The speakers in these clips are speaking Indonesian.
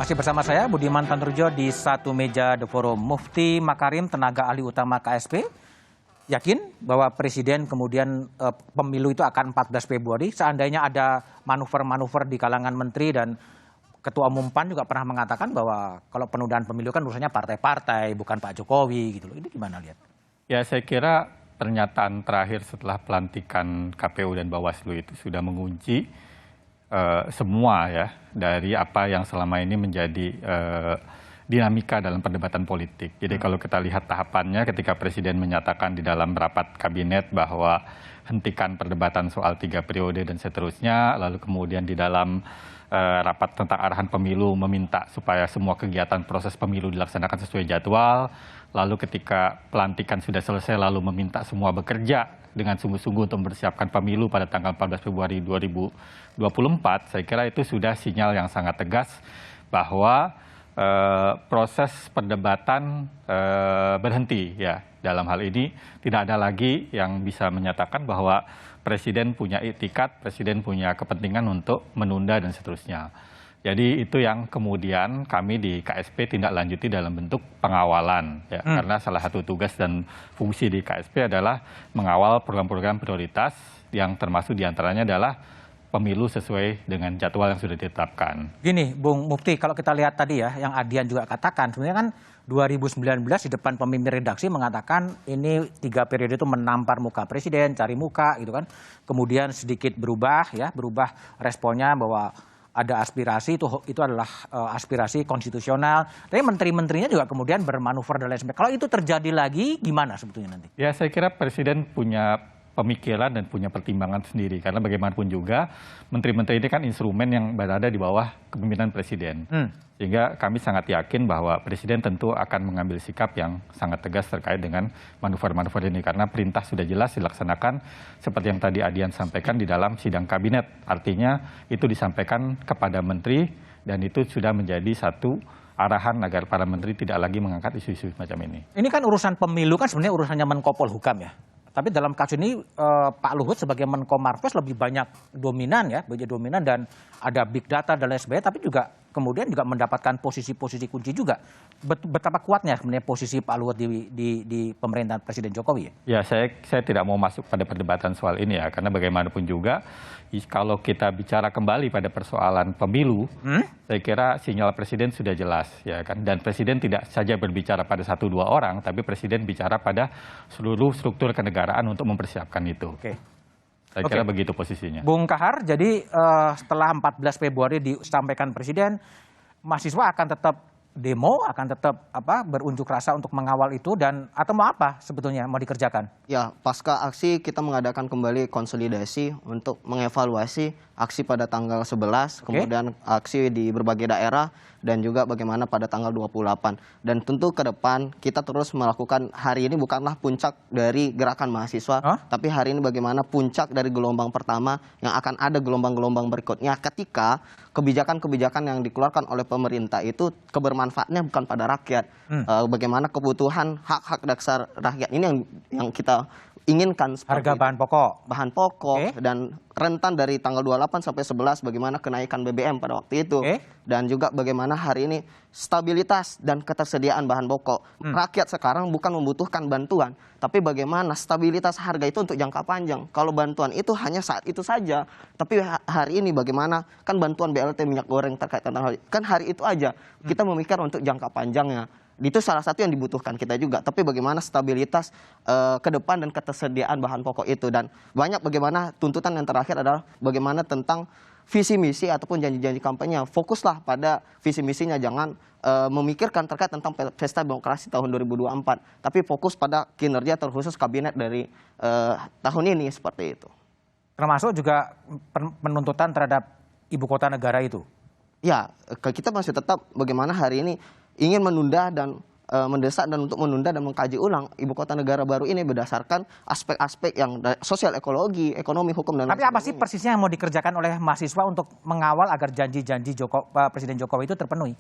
Masih bersama saya Budiman Tanurjo di satu meja The Forum. Mufti Makarim, tenaga ahli utama KSP, yakin bahwa Presiden kemudian pemilu itu akan 14 Februari. Seandainya ada manuver-manuver di kalangan menteri dan Ketua Umum PAN juga pernah mengatakan bahwa kalau penundaan pemilu kan urusannya partai-partai, bukan Pak Jokowi gitu loh. Ini gimana lihat? Ya, saya kira pernyataan terakhir setelah pelantikan KPU dan Bawaslu itu sudah mengunci semua ya dari apa yang selama ini menjadi dinamika dalam perdebatan politik. Jadi kalau kita lihat tahapannya ketika Presiden menyatakan di dalam rapat kabinet bahwa hentikan perdebatan soal 3 periode dan seterusnya, lalu kemudian di dalam rapat tentang arahan pemilu meminta supaya semua kegiatan proses pemilu dilaksanakan sesuai jadwal, lalu ketika pelantikan sudah selesai lalu meminta semua bekerja dengan sungguh-sungguh untuk mempersiapkan pemilu pada tanggal 14 Februari 2024, saya kira itu sudah sinyal yang sangat tegas bahwa proses perdebatan berhenti ya. Dalam hal ini tidak ada lagi yang bisa menyatakan bahwa Presiden punya itikat, Presiden punya kepentingan untuk menunda dan seterusnya. Jadi itu yang kemudian kami di KSP tindak lanjuti dalam bentuk pengawalan ya. Karena salah satu tugas dan fungsi di KSP adalah mengawal program-program prioritas yang termasuk diantaranya adalah pemilu sesuai dengan jadwal yang sudah ditetapkan. Gini, Bung Mufti, kalau kita lihat tadi ya, yang Adian juga katakan, sebenarnya kan 2019 di depan pemimpin redaksi mengatakan ini 3 periode itu menampar muka Presiden, cari muka gitu kan. Kemudian sedikit berubah ya, berubah responnya bahwa ada aspirasi itu adalah aspirasi konstitusional. Tapi menteri-menterinya juga kemudian bermanuver dan lain sebagainya. Kalau itu terjadi lagi gimana sebetulnya nanti? Ya, saya kira Presiden punya pemikiran dan punya pertimbangan sendiri. Karena bagaimanapun juga menteri-menteri ini kan instrumen yang berada di bawah kepemimpinan Presiden. Sehingga kami sangat yakin bahwa Presiden tentu akan mengambil sikap yang sangat tegas terkait dengan manuver-manuver ini. Karena perintah sudah jelas dilaksanakan seperti yang tadi Adian sampaikan di dalam sidang kabinet. Artinya itu disampaikan kepada menteri dan itu sudah menjadi satu arahan agar para menteri tidak lagi mengangkat isu-isu macam ini. Ini kan urusan pemilu kan sebenarnya urusannya Menko Polhukam ya. Tapi dalam kasus ini Pak Luhut sebagai Menko Marves lebih banyak dominan ya, banyak dominan dan ada big data dan lain sebagainya. Tapi juga kemudian juga mendapatkan posisi-posisi kunci juga. Betapa kuatnya sebenarnya posisi Pak Luhut di pemerintahan Presiden Jokowi ya? Ya, saya tidak mau masuk pada perdebatan soal ini ya, karena bagaimanapun juga kalau kita bicara kembali pada persoalan pemilu, saya kira sinyal Presiden sudah jelas ya kan, dan Presiden tidak saja berbicara pada 1-2 orang, tapi Presiden bicara pada seluruh struktur kenegaraan untuk mempersiapkan itu. Saya kira begitu posisinya. Bung Kahar, jadi setelah 14 Februari disampaikan Presiden, mahasiswa akan tetap demo, akan tetap berunjuk rasa untuk mengawal itu dan atau mau apa sebetulnya mau dikerjakan? Ya, pasca aksi kita mengadakan kembali konsolidasi untuk mengevaluasi aksi pada tanggal 11, kemudian aksi di berbagai daerah dan juga bagaimana pada tanggal 28. Dan tentu ke depan kita terus melakukan, hari ini bukanlah puncak dari gerakan mahasiswa, tapi hari ini bagaimana puncak dari gelombang pertama yang akan ada gelombang-gelombang berikutnya ketika kebijakan-kebijakan yang dikeluarkan oleh pemerintah itu kebermanfaatnya bukan pada rakyat. Bagaimana kebutuhan hak-hak dasar rakyat ini yang kita inginkan, harga bahan pokok dan rentan dari tanggal 28 sampai 11 bagaimana kenaikan BBM pada waktu itu, dan juga bagaimana hari ini stabilitas dan ketersediaan bahan pokok. Rakyat sekarang bukan membutuhkan bantuan, tapi bagaimana stabilitas harga itu untuk jangka panjang. Kalau bantuan itu hanya saat itu saja, tapi hari ini bagaimana kan bantuan BLT minyak goreng terkait tentang hal kan hari itu aja, kita memikir untuk jangka panjangnya. Itu salah satu yang dibutuhkan kita juga, tapi bagaimana stabilitas ke depan dan ketersediaan bahan pokok itu. Dan banyak bagaimana tuntutan yang terakhir adalah bagaimana tentang visi misi ataupun janji-janji kampanye. Fokuslah pada visi misinya, jangan memikirkan terkait tentang pesta demokrasi tahun 2024, tapi fokus pada kinerja terkhusus kabinet dari tahun ini seperti itu. Termasuk juga penuntutan terhadap ibu kota negara itu? Ya, kita masih tetap bagaimana hari ini ingin menunda dan mendesak dan untuk menunda dan mengkaji ulang ibu kota negara baru ini berdasarkan aspek-aspek yang sosial, ekologi, ekonomi, hukum dan lain sebagainya. Tapi apa sih persisnya yang mau dikerjakan oleh mahasiswa untuk mengawal agar janji-janji Presiden Jokowi itu terpenuhi?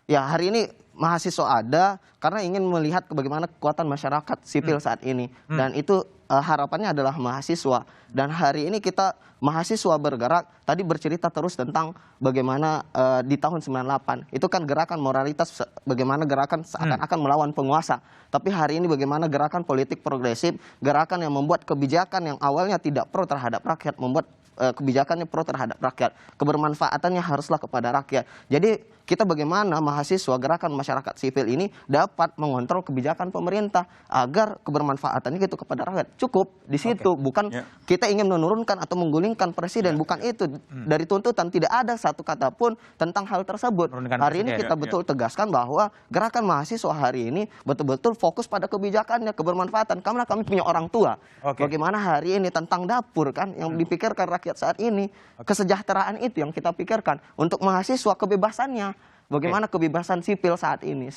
Ya, hari ini mahasiswa ada karena ingin melihat bagaimana kekuatan masyarakat sipil saat ini, dan itu harapannya adalah mahasiswa. Dan hari ini kita mahasiswa bergerak, tadi bercerita terus tentang bagaimana di tahun 98, itu kan gerakan moralitas, bagaimana gerakan seakan-akan melawan penguasa. Tapi hari ini bagaimana gerakan politik progresif, gerakan yang membuat kebijakan yang awalnya tidak pro terhadap rakyat, membuat kebijakannya pro terhadap rakyat. Kebermanfaatannya haruslah kepada rakyat. Jadi kita bagaimana mahasiswa gerakan masyarakat sipil ini dapat mengontrol kebijakan pemerintah agar kebermanfaatannya itu kepada rakyat. Cukup di situ, bukan kita ingin menurunkan atau menggulingkan presiden, bukan itu. Dari tuntutan tidak ada satu kata pun tentang hal tersebut. Hari ini kita betul tegaskan bahwa gerakan mahasiswa hari ini betul-betul fokus pada kebijakannya, kebermanfaatan. Karena kami punya orang tua. Bagaimana hari ini tentang dapur kan yang dipikirkan rakyat saat ini, kesejahteraan itu yang kita pikirkan. Untuk mahasiswa kebebasannya, bagaimana kebebasan sipil saat ini.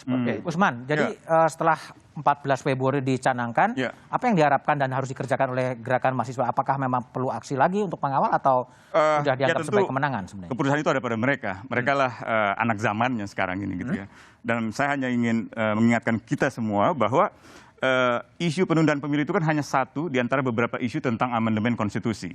Usman, jadi setelah 14 Februari dicanangkan, apa yang diharapkan dan harus dikerjakan oleh gerakan mahasiswa? Apakah memang perlu aksi lagi untuk mengawal atau sudah dianggap sebagai kemenangan sebenarnya? Keputusan itu ada pada mereka. Mereka lah anak zamannya sekarang ini gitu ya. Dan saya hanya ingin mengingatkan kita semua bahwa isu penundaan pemilu itu kan hanya satu di antara beberapa isu tentang amandemen konstitusi.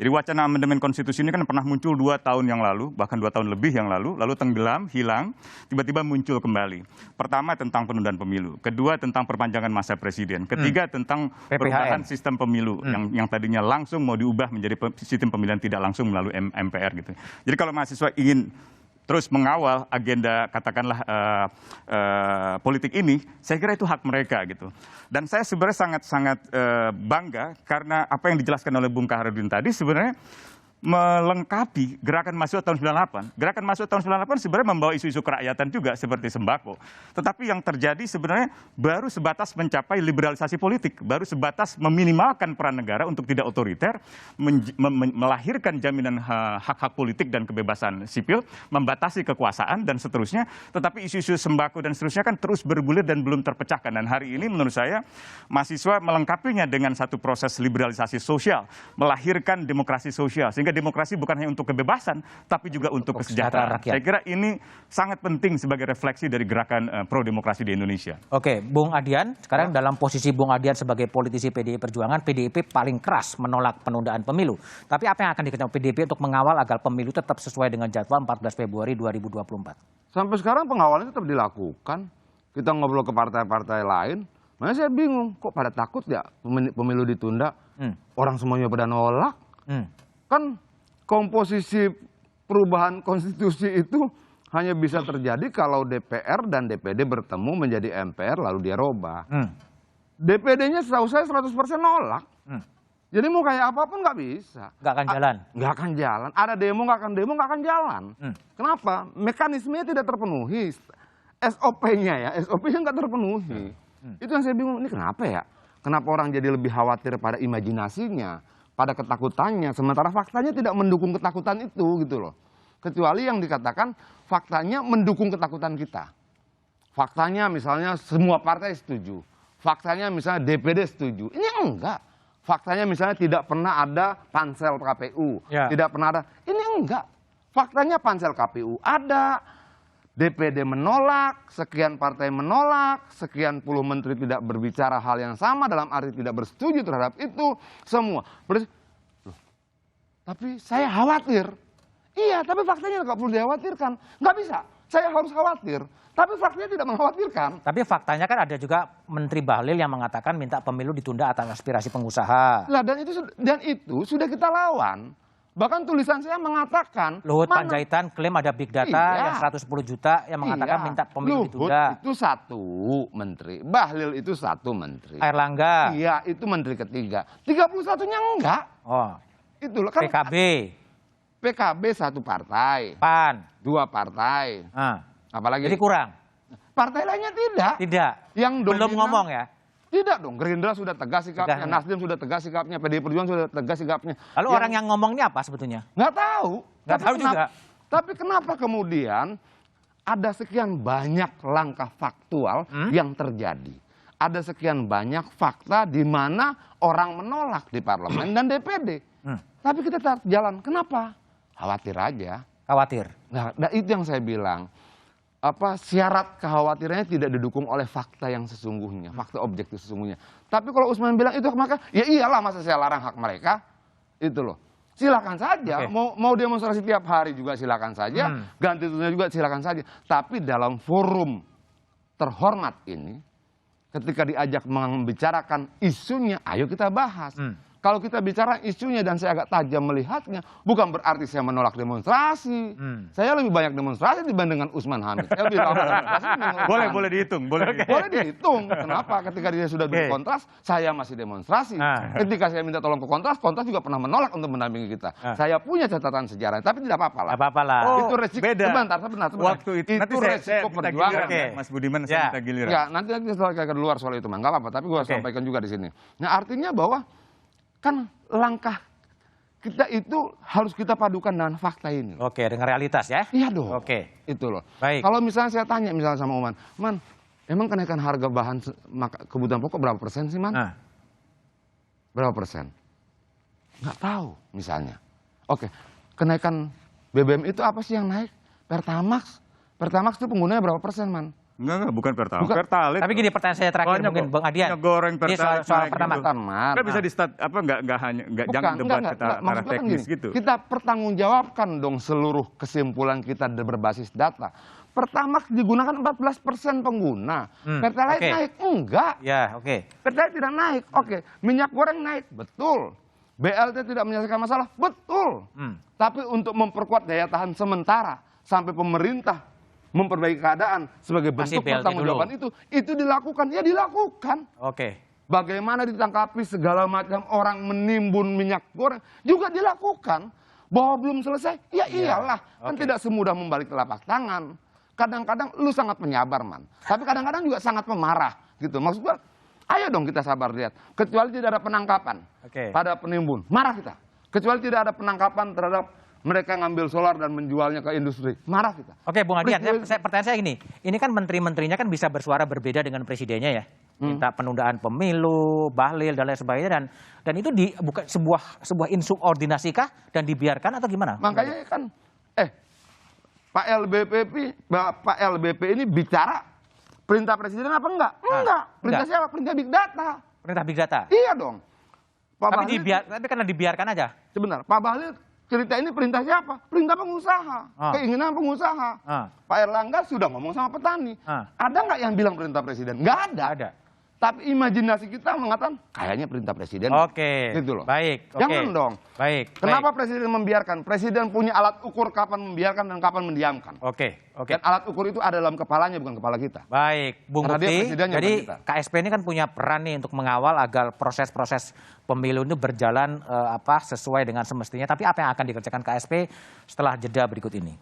Jadi wacana amandemen konstitusi ini kan pernah muncul 2 tahun yang lalu, bahkan 2 tahun lebih yang lalu tenggelam, hilang, tiba-tiba muncul kembali. Pertama tentang penundaan pemilu, kedua tentang perpanjangan masa presiden, ketiga tentang perubahan sistem pemilu yang tadinya langsung mau diubah menjadi sistem pemilihan tidak langsung melalui MPR gitu. Jadi kalau mahasiswa ingin terus mengawal agenda katakanlah politik ini, saya kira itu hak mereka gitu. Dan saya sebenarnya sangat bangga karena apa yang dijelaskan oleh Bung Kaharudin tadi sebenarnya melengkapi gerakan mahasiswa tahun 98. Gerakan mahasiswa tahun 98 sebenarnya membawa isu-isu kerakyatan juga seperti sembako. Tetapi yang terjadi sebenarnya baru sebatas mencapai liberalisasi politik, baru sebatas meminimalkan peran negara untuk tidak otoriter, melahirkan jaminan hak-hak politik dan kebebasan sipil, membatasi kekuasaan dan seterusnya. Tetapi isu-isu sembako dan seterusnya kan terus bergulir dan belum terpecahkan. Dan hari ini menurut saya mahasiswa melengkapinya dengan satu proses liberalisasi sosial, melahirkan demokrasi sosial. Sehingga demokrasi bukan hanya untuk kebebasan, tapi juga untuk kesejahteraan rakyat. Saya kira ini sangat penting sebagai refleksi dari gerakan pro-demokrasi di Indonesia. Oke, Bung Adian, sekarang dalam posisi Bung Adian sebagai politisi PDI Perjuangan, PDIP paling keras menolak penundaan pemilu. Tapi apa yang akan dikerjakan PDIP untuk mengawal agar pemilu tetap sesuai dengan jadwal 14 Februari 2024? Sampai sekarang pengawalan tetap dilakukan. Kita ngobrol ke partai-partai lain, makanya saya bingung, kok pada takut ya pemilu ditunda? Orang semuanya pada nolak. Kan komposisi perubahan konstitusi itu hanya bisa terjadi kalau DPR dan DPD bertemu menjadi MPR lalu dia robah. DPD-nya setahu saya 100% nolak. Jadi mau kayak apapun nggak bisa. Nggak akan jalan? Nggak akan jalan. Ada demo nggak akan jalan. Kenapa? Mekanismenya tidak terpenuhi. SOP-nya nggak terpenuhi. Itu yang saya bingung, ini kenapa ya? Kenapa orang jadi lebih khawatir pada imajinasinya, pada ketakutannya, sementara faktanya tidak mendukung ketakutan itu gitu loh. Kecuali yang dikatakan faktanya mendukung ketakutan kita. Faktanya misalnya semua partai setuju. Faktanya misalnya DPD setuju. Ini enggak. Faktanya misalnya tidak pernah ada pansel KPU. Tidak pernah ada. Ini enggak. Faktanya pansel KPU ada. DPD menolak, sekian partai menolak, sekian puluh menteri tidak berbicara hal yang sama dalam arti tidak bersetuju terhadap itu semua. Tapi saya khawatir. Iya, tapi faktanya nggak perlu dikhawatirkan. Nggak bisa. Saya harus khawatir. Tapi faktanya tidak mengkhawatirkan. Tapi faktanya kan ada juga Menteri Bahlil yang mengatakan minta pemilu ditunda atas aspirasi pengusaha. Nah, dan itu sudah kita lawan. Bahkan tulisan saya mengatakan Luhut Panjaitan klaim ada big data yang 110 juta yang mengatakan minta pemilu ditunda. Luhut itu satu menteri, Bahlil itu satu menteri. Airlangga. Iya, itu menteri ketiga. 31-nya enggak. Oh. Itu loh kan. PKB satu partai. PAN 2 partai. Apalagi? Jadi kurang. Partai lainnya tidak. Tidak. Yang belum ngomong ya. Tidak dong, Gerindra sudah tegas sikapnya, Nasdem sudah tegas sikapnya, PDI Perjuangan sudah tegas sikapnya. Lalu orang yang ngomong ini apa sebetulnya? Nggak tahu. Nggak tahu juga. Tapi kenapa kemudian ada sekian banyak langkah faktual yang terjadi? Ada sekian banyak fakta di mana orang menolak di parlemen dan DPD. Tapi kita tetap jalan. Kenapa? Khawatir aja. Khawatir. Nah, itu yang saya bilang. syarat kekhawatirannya tidak didukung oleh fakta yang sesungguhnya, fakta objektif sesungguhnya. Tapi kalau Usman bilang itu maka ya iyalah, masa saya larang hak mereka, itu loh. Silakan saja, mau demonstrasi tiap hari juga silakan saja, ganti tunnya juga silakan saja. Tapi dalam forum terhormat ini, ketika diajak membicarakan isunya, ayo kita bahas. Kalau kita bicara isunya dan saya agak tajam melihatnya, bukan berarti saya menolak demonstrasi. Saya lebih banyak demonstrasi dibandingkan Usman Hamid. Saya lebih lama demonstrasi dibandingkan Boleh dihitung. Boleh dihitung. Kenapa? Ketika dia sudah di Kontras, saya masih demonstrasi. Ketika saya minta tolong ke Kontras, Kontras juga pernah menolak untuk mendampingi kita. Saya punya catatan sejarah, tapi tidak apa-apa lah. Itu resiko. Sebentar. Waktu itu nanti resiko perjuangan. Mas Budiman, saya minta giliran. Ya, nanti setelah ke luar soal itu, nggak apa-apa. Tapi gue sampaikan juga di sini. Nah, artinya bahwa kan langkah kita itu harus kita padukan dengan fakta ini. Oke, dengan realitas ya? Iya dong. Oke. Itu loh. Baik. Kalau misalnya saya tanya misalnya sama Man, emang kenaikan harga bahan kebutuhan pokok berapa persen sih, Man? Berapa persen? Nggak tahu misalnya. Oke, kenaikan BBM itu apa sih yang naik? Pertamax. Pertamax itu penggunanya berapa persen, Man? Enggak, bukan Pertamax. Pertalite. Tapi gini, pertanyaan saya terakhir mungkin Bang Adian. Minyak goreng Pertalite soal Pertamax. Kan bisa jangan debat antara teknis gitu. Kita pertanggungjawabkan dong seluruh kesimpulan kita berbasis data. Pertamax digunakan 14% pengguna. Pertalite naik? Enggak. Ya, oke. Pertalite tidak naik. Oke. Minyak goreng naik? Betul. BLT tidak menyelesaikan masalah? Betul. Tapi untuk memperkuat daya tahan sementara sampai pemerintah memperbaiki keadaan sebagai bentuk pertanggungjawaban itu dilakukan, ya dilakukan. Oke. Bagaimana ditangkapi segala macam orang menimbun minyak goreng juga dilakukan. Bahwa belum selesai, ya iyalah. Kan tidak semudah membalik telapak tangan. Kadang-kadang lu sangat penyabar, Man. Tapi kadang-kadang juga sangat pemarah gitu. Maksud gua, ayo dong kita sabar lihat. Kecuali tidak ada penangkapan pada penimbun, marah kita. Kecuali tidak ada penangkapan terhadap mereka ngambil solar dan menjualnya ke industri, marah kita. Oke, Bung Adian, pertanyaan saya gini, ini kan menteri-menterinya kan bisa bersuara berbeda dengan presidennya ya, minta penundaan pemilu, bahlil dan lain sebagainya, dan itu bukan sebuah insubordinasi kah dan dibiarkan atau gimana? Makanya kan, Pak LBP ini bicara perintah presiden apa enggak? Enggak. Perintah siapa? Perintah big data. Perintah big data. Iya dong. Tapi karena dibiarkan aja. Sebentar, Pak Bahlil cerita ini perintah siapa? Perintah pengusaha, keinginan pengusaha. Pak Erlangga sudah ngomong sama petani. Ada nggak yang bilang perintah presiden? Nggak ada. Ada. Tapi imajinasi kita mengatakan kayaknya perintah presiden. Oke. Gitu loh. Baik. Jangan dong. Baik. Kenapa presiden membiarkan? Presiden punya alat ukur kapan membiarkan dan kapan mendiamkan. Oke. Dan alat ukur itu ada dalam kepalanya bukan kepala kita. Baik, Bung Mukti. Jadi KSP ini kan punya peran nih untuk mengawal agar proses-proses pemilu itu berjalan sesuai dengan semestinya. Tapi apa yang akan dikerjakan KSP setelah jeda berikut ini?